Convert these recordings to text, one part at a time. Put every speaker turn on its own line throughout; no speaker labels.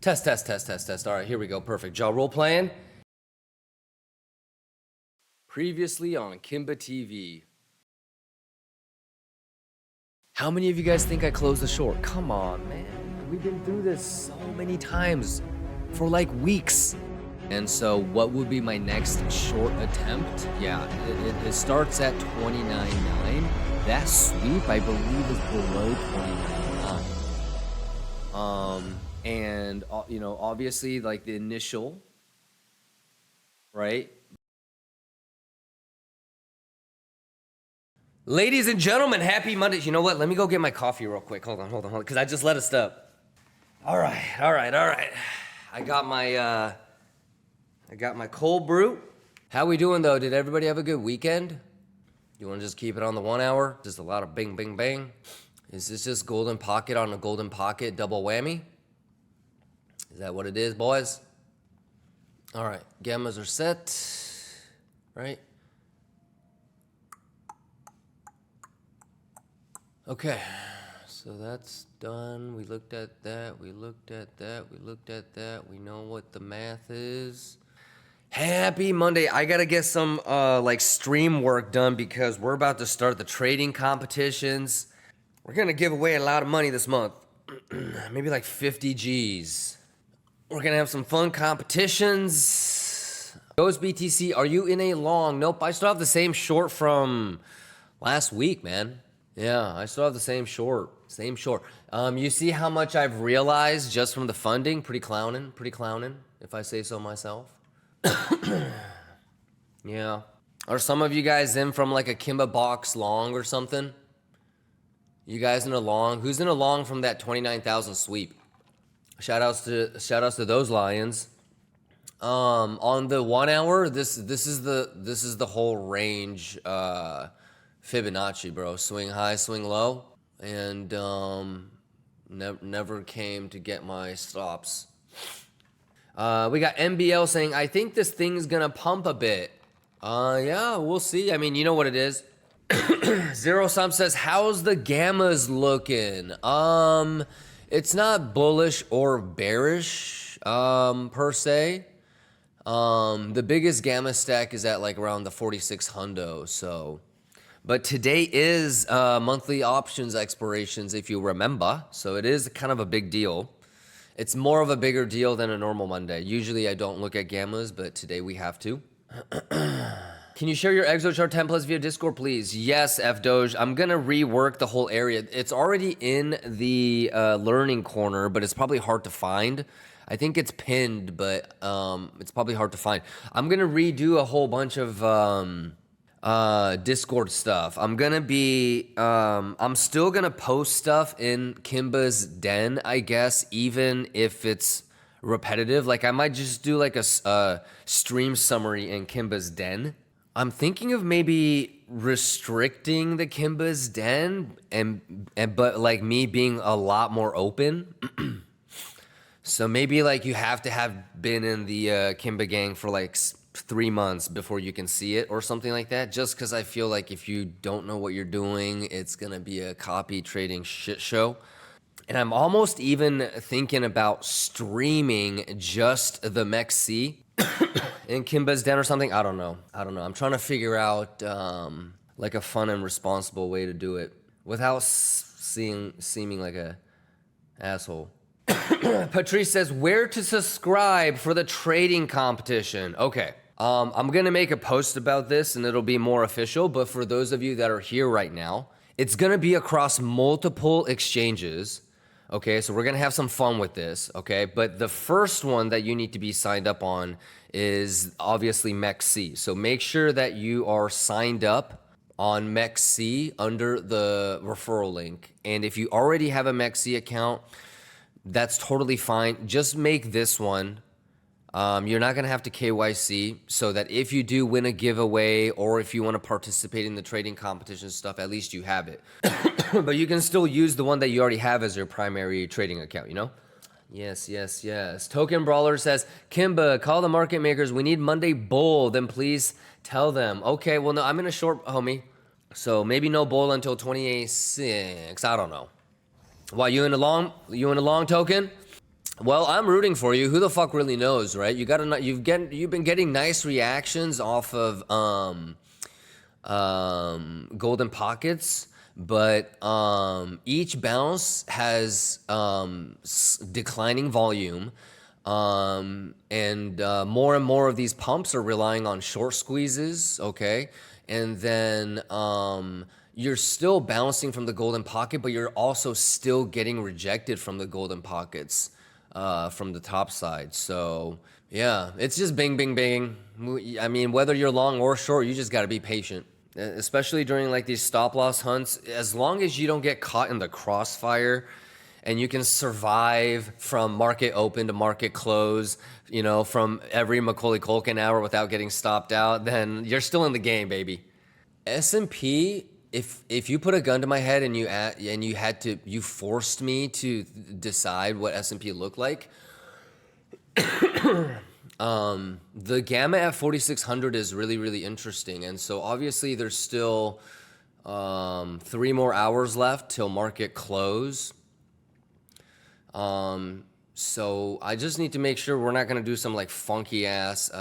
Test, test, test, test, test. All right, here we go. Perfect. Jaw role playing. Previously on Kimba TV. How many of you guys think I closed the short? Come on, man. We've been through this so many times for like weeks. And so what would be my next short attempt? Yeah, it starts at 29.9. That sweep, I believe, is below 29.9. And you know, obviously, like the initial, right? Ladies and gentlemen, happy Monday. You know what? Let me go get my coffee real quick. Hold on, because I just let it stop. All right. I got my cold brew. How we doing though? Did everybody have a good weekend? You want to just keep it on the 1 hour? Just a lot of bing, bing, bang. Is this just golden pocket on a golden pocket double whammy? Is that what it is, boys? All right, gammas are set, right? Okay, so that's done. We looked at that, we looked at that. We know what the math is. Happy Monday. I gotta get some like stream work done because we're about to start the trading competitions. We're gonna give away a lot of money this month. Maybe like 50 G's. We're gonna have some fun competitions. Ghost BTC, are you in a long? Nope, I still have the same short from last week, man. Yeah, I still have the same short. You see how much I've realized just from the funding? Pretty clowning, if I say so myself. Yeah. Are some of you guys in from like a Kimba box long or something? You guys in a long? Who's in a long from that 29,000 sweep? Shout outs to those lions. On the 1 hour, this is the whole range Fibonacci, bro. Swing high, swing low, and never came to get my stops. We got MBL saying, I think this thing's gonna pump a bit. Yeah, we'll see. I mean, you know what it is. Zero Sum says, how's the gammas looking? It's not bullish or bearish, per se. The biggest gamma stack is at like around the 46 hundo, so. But today is monthly options expirations, if you remember. So it is kind of a big deal. It's more of a bigger deal than a normal Monday. Usually I don't look at gammas, but today we have to. Can you share your ExoChart templates via Discord, please? Yes, FDoge. I'm going to rework the whole area. It's already in the learning corner, but it's probably hard to find. I think it's pinned, but it's probably hard to find. I'm going to redo a whole bunch of Discord stuff. I'm still going to post stuff in Kimba's den, I guess, even if it's repetitive. Like I might just do like a stream summary in Kimba's den. I'm thinking of maybe restricting the Kimba's den but like me being a lot more open. So maybe like you have to have been in the Kimba gang for like 3 months before you can see it or something like that. Just because I feel like if you don't know what you're doing, it's going to be a copy trading shit show. And I'm almost even thinking about streaming just the MEXC in Kimba's den or something. I don't know. I'm trying to figure out like a fun and responsible way to do it without seeming like a asshole. Patrice says, where to subscribe for the trading competition? Okay. I'm going to make a post about this and it'll be more official. But for those of you that are here right now, it's going to be across multiple exchanges. Okay, so we're going to have some fun with this, okay? But the first one that you need to be signed up on is obviously MEXC. So make sure that you are signed up on MEXC under the referral link. And if you already have a MEXC account, that's totally fine. Just make this one. You're not going to have to KYC, so that if you do win a giveaway or if you want to participate in the trading competition stuff, at least you have it. But you can still use the one that you already have as your primary trading account, you know? Yes. Token Brawler says, Kimba, call the market makers. We need Monday bull. Then please tell them. Okay, well, no, I'm in a short, homie. So maybe no bull until 28.6. I don't know. Why, you in a long token? Well, I'm rooting for you. Who the fuck really knows, right? You've been getting nice reactions off of golden pockets, but each bounce has declining volume, and more of these pumps are relying on short squeezes, okay? And then you're still bouncing from the golden pocket, but you're also still getting rejected from the golden pockets from the top side. So yeah, it's just bing, bing, bing. I mean, whether you're long or short, you just got to be patient, especially during like these stop loss hunts. As long as you don't get caught in the crossfire and you can survive from market open to market close, you know, from every Macaulay Culkin hour without getting stopped out, then you're still in the game, baby. S&P, if you put a gun to my head and you forced me to decide what S&P looked like, the gamma at 4600 is really, really interesting. And so obviously there's still 3 more hours left till market close. So I just need to make sure we're not going to do some like funky ass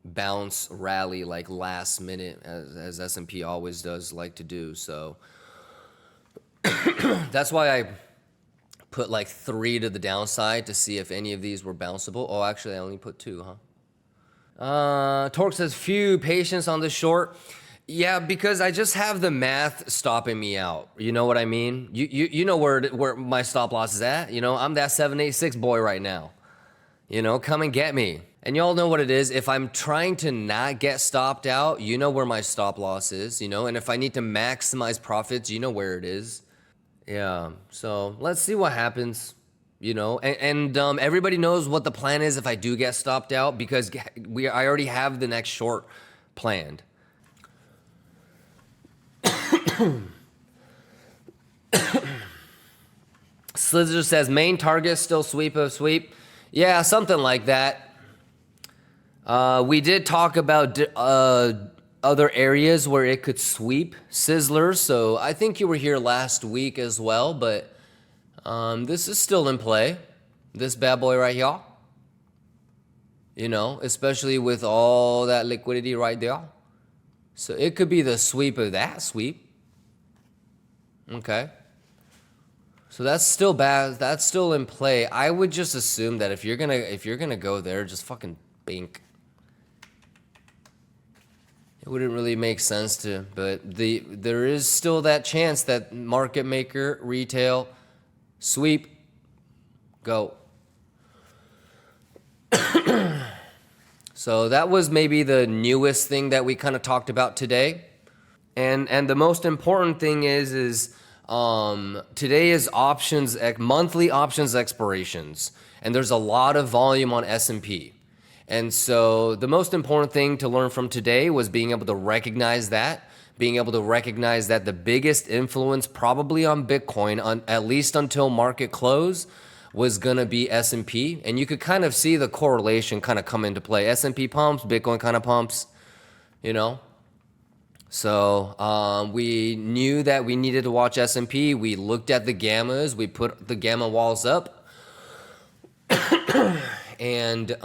bounce rally like last minute as S&P always does like to do. So that's why I put like 3 to the downside to see if any of these were bounceable. Oh, actually I only put 2, huh? Torque says few patience on the short. Yeah, because I just have the math stopping me out. You know what I mean? You know where my stop loss is at. You know, I'm that 786 boy right now. You know, come and get me. And y'all know what it is. If I'm trying to not get stopped out, you know where my stop loss is, you know? And if I need to maximize profits, you know where it is. Yeah, so let's see what happens, you know? And everybody knows what the plan is if I do get stopped out, because I already have the next short planned. Slither says main target still sweep of sweep. Yeah, something like that. We did talk about other areas where it could sweep Sizzler, so I think you were here last week as well, but this is still in play. This bad boy right here. You know, especially with all that liquidity right there. So it could be the sweep of that sweep. Okay. So that's still bad. That's still in play. I would just assume that if you're gonna go there, just fucking bink. It wouldn't really make sense to, but there is still that chance that market maker, retail, sweep, go. So that was maybe the newest thing that we kind of talked about today. And the most important thing is today is monthly options expirations, and there's a lot of volume on S&P. And so the most important thing to learn from today was being able to recognize that, the biggest influence probably on Bitcoin, at least until market close, was gonna be S&P. And you could kind of see the correlation kind of come into play. S&P pumps, Bitcoin kind of pumps, you know? So we knew that we needed to watch S&P. We looked at the gammas. We put the gamma walls up. And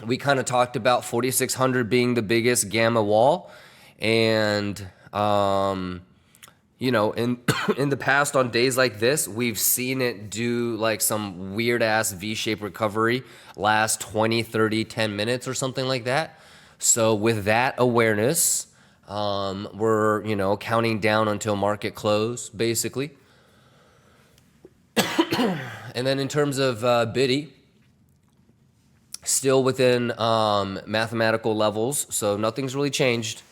we kind of talked about 4,600 being the biggest gamma wall. And, you know, in the past on days like this, we've seen it do like some weird ass V-shaped recovery last 20, 30, 10 minutes or something like that. So with that awareness, we're, you know, counting down until market close, basically. And then in terms of Biddy, still within mathematical levels, so nothing's really changed.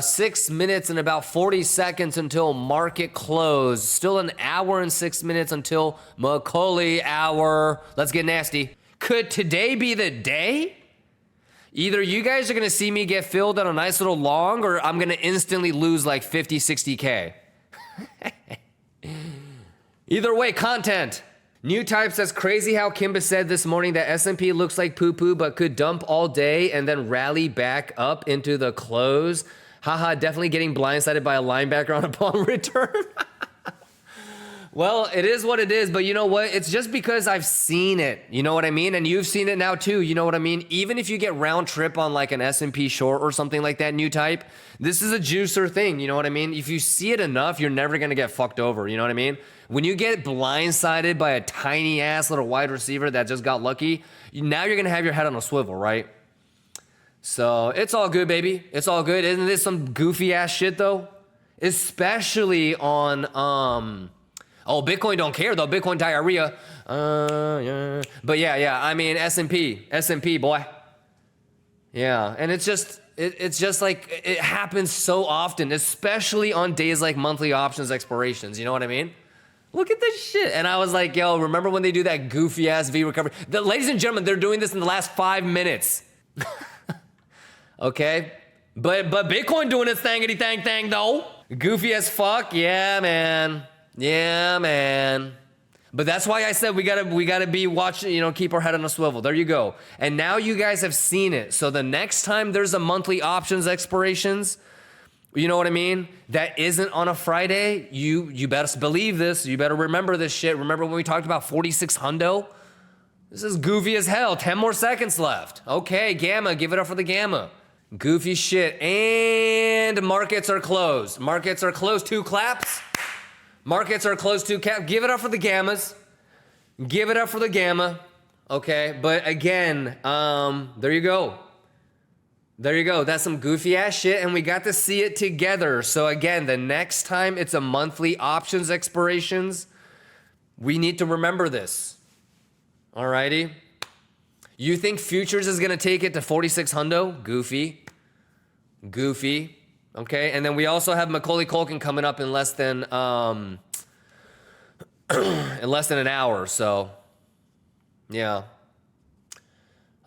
6 minutes and about 40 seconds until market close. Still an hour and 6 minutes until Macaulay hour. Let's get nasty. Could today be the day? Either you guys are going to see me get filled on a nice little long, or I'm going to instantly lose like 50, 60K. Either way, content. New type says, crazy how Kimba said this morning that S&P looks like poo-poo but could dump all day and then rally back up into the close. Haha, definitely getting blindsided by a linebacker on upon return. Well, it is what it is, but you know what? It's just because I've seen it. You know what I mean? And you've seen it now too. You know what I mean? Even if you get round trip on like an S&P short or something like that, new type, this is a juicer thing. You know what I mean? If you see it enough, you're never going to get fucked over. You know what I mean? When you get blindsided by a tiny ass little wide receiver that just got lucky, now you're going to have your head on a swivel, right? So it's all good, baby. It's all good. Isn't this some goofy ass shit though? Especially on, oh, Bitcoin don't care though. Bitcoin diarrhea. Yeah. But yeah. I mean, S&P, boy. Yeah, and it's just like it happens so often, especially on days like monthly options expirations. You know what I mean? Look at this shit. And I was like, yo, remember when they do that goofy ass V recovery? Ladies and gentlemen, they're doing this in the last 5 minutes. Okay, but Bitcoin doing its thang though. Goofy as fuck. Yeah, man. But that's why I said we gotta be watching, you know, keep our head on a swivel. There you go. And now you guys have seen it. So the next time there's a monthly options expirations, you know what I mean? That isn't on a Friday. You better believe this. You better remember this shit. Remember when we talked about 46 hundo? This is goofy as hell. 10 more seconds left. Okay, gamma. Give it up for the gamma. Goofy shit. And markets are closed. Markets are closed. 2 claps. Markets are close to cap. Give it up for the gammas. Give it up for the gamma. Okay, but again, there you go. There you go. That's some goofy ass shit, and we got to see it together. So again, the next time it's a monthly options expirations, we need to remember this. Alrighty. You think futures is gonna take it to 46 hundo? Goofy. Okay, and then we also have Macaulay Culkin coming up in less than an hour. So, yeah.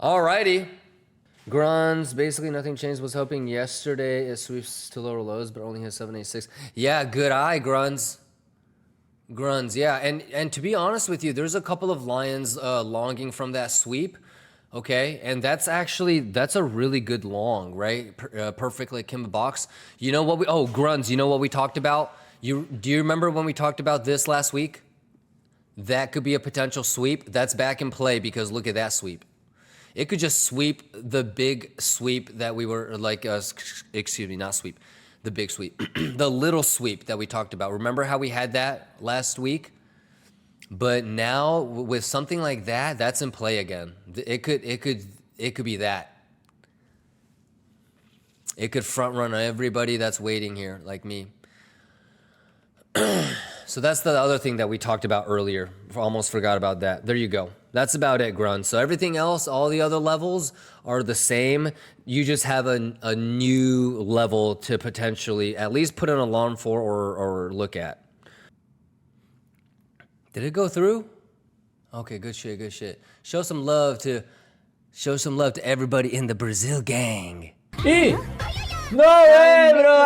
Alrighty. Grunz, basically nothing changed. Was hoping yesterday it sweeps to lower lows, but only has 786. Yeah, good eye, Grunz. Yeah, and to be honest with you, there's a couple of lions longing from that sweep. Okay, and that's a really good long, right? Perfectly Kimba box. You know what Grunz, you know what we talked about? Do you remember when we talked about this last week? That could be a potential sweep. That's back in play because look at that sweep. It could just sweep the big sweep that we were like, excuse me, not sweep, the big sweep, the little sweep that we talked about. Remember how we had that last week? But now with something like that, that's in play again. It could be that. It could front run everybody that's waiting here, like me. So that's the other thing that we talked about earlier. Almost forgot about that. There you go. That's about it, Grun. So everything else, all the other levels are the same. You just have a new level to potentially at least put an alarm for or look at. Did it go through? Okay, good shit. Show some love to everybody in the Brazil gang.
E no way, bro!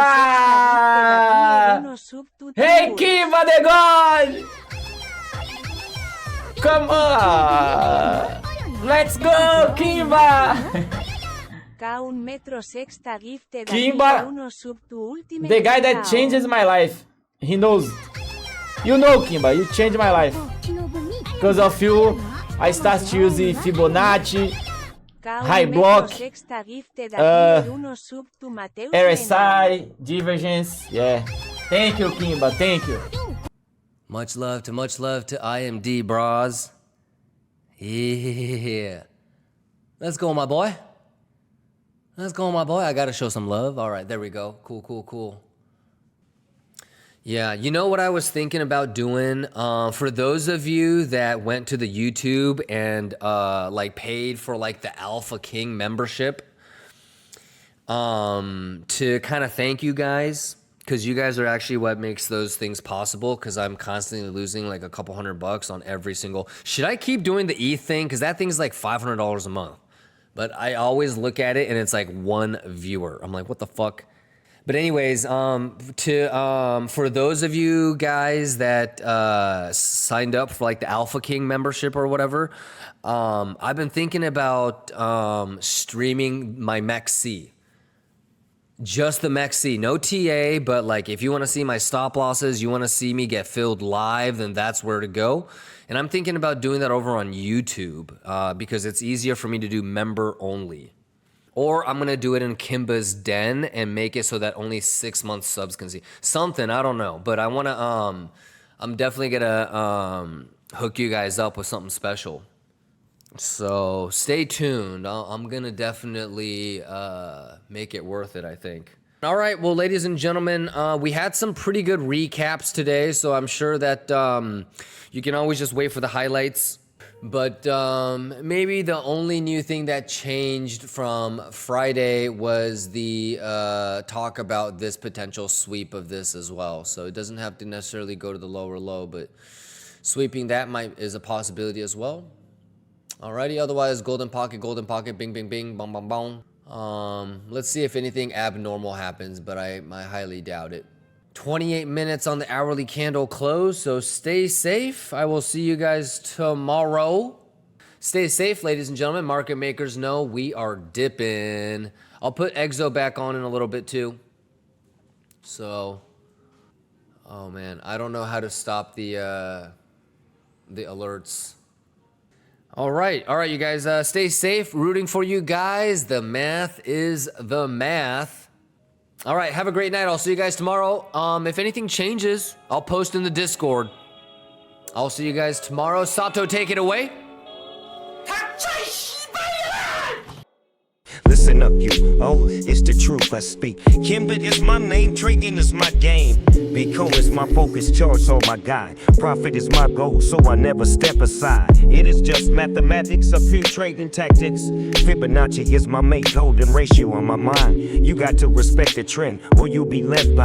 Hey, Kimba the God! Come on! Let's go, Kimba! Kimba, the guy that changes my life. He knows. You know, Kimba, you changed my life. Because of you, I started using Fibonacci, high block, RSI, divergence. Yeah. Thank you, Kimba. Thank you.
Much love to IMD, bras. Yeah. Let's go, my boy. I gotta show some love. All right, there we go. Cool. Yeah, you know what I was thinking about doing? For those of you that went to the YouTube and like paid for like the Alpha King membership, to kind of thank you guys, because you guys are actually what makes those things possible, because I'm constantly losing like a couple $100 on every single. Should I keep doing the ETH thing? Because that thing's like $500 a month. But I always look at it and it's like one viewer. I'm like, what the fuck? But anyways, for those of you guys that signed up for like the Alpha King membership or whatever, I've been thinking about streaming my MEXC. Just the MEXC, no TA, but like if you want to see my stop losses, you want to see me get filled live, then that's where to go. And I'm thinking about doing that over on YouTube because it's easier for me to do member only. Or I'm going to do it in Kimba's Den and make it so that only 6-month subs can see. Something, I don't know. But I want to, I'm definitely going to hook you guys up with something special. So stay tuned. I'm going to definitely make it worth it, I think. All right, well, ladies and gentlemen, we had some pretty good recaps today, so I'm sure that you can always just wait for the highlights. But maybe the only new thing that changed from Friday was the talk about this potential sweep of this as well. So it doesn't have to necessarily go to the lower low, but sweeping that is a possibility as well. Alrighty, otherwise, golden pocket, bing, bing, bing, bong, bong, bong. Let's see if anything abnormal happens, but I highly doubt it. 28 minutes on the hourly candle close, so stay safe. I will see you guys tomorrow. Stay safe, ladies and gentlemen. Market makers know we are dipping. I'll put Exo back on in a little bit too. So, oh man, I don't know how to stop the alerts. All right, you guys, stay safe. Rooting for you guys. The math is the math. All right, have a great night. I'll see you guys tomorrow. If anything changes, I'll post in the Discord. I'll see you guys tomorrow. Sato, take it away.
Listen up, you. Oh, it's the truth I speak. Kimba is my name, trading is my game. Bitcoin is my focus, charge all my guide. Profit is my goal, so I never step aside. It is just mathematics, a few trading tactics. Fibonacci is my mate, golden ratio on my mind. You got to respect the trend, or you'll be left by.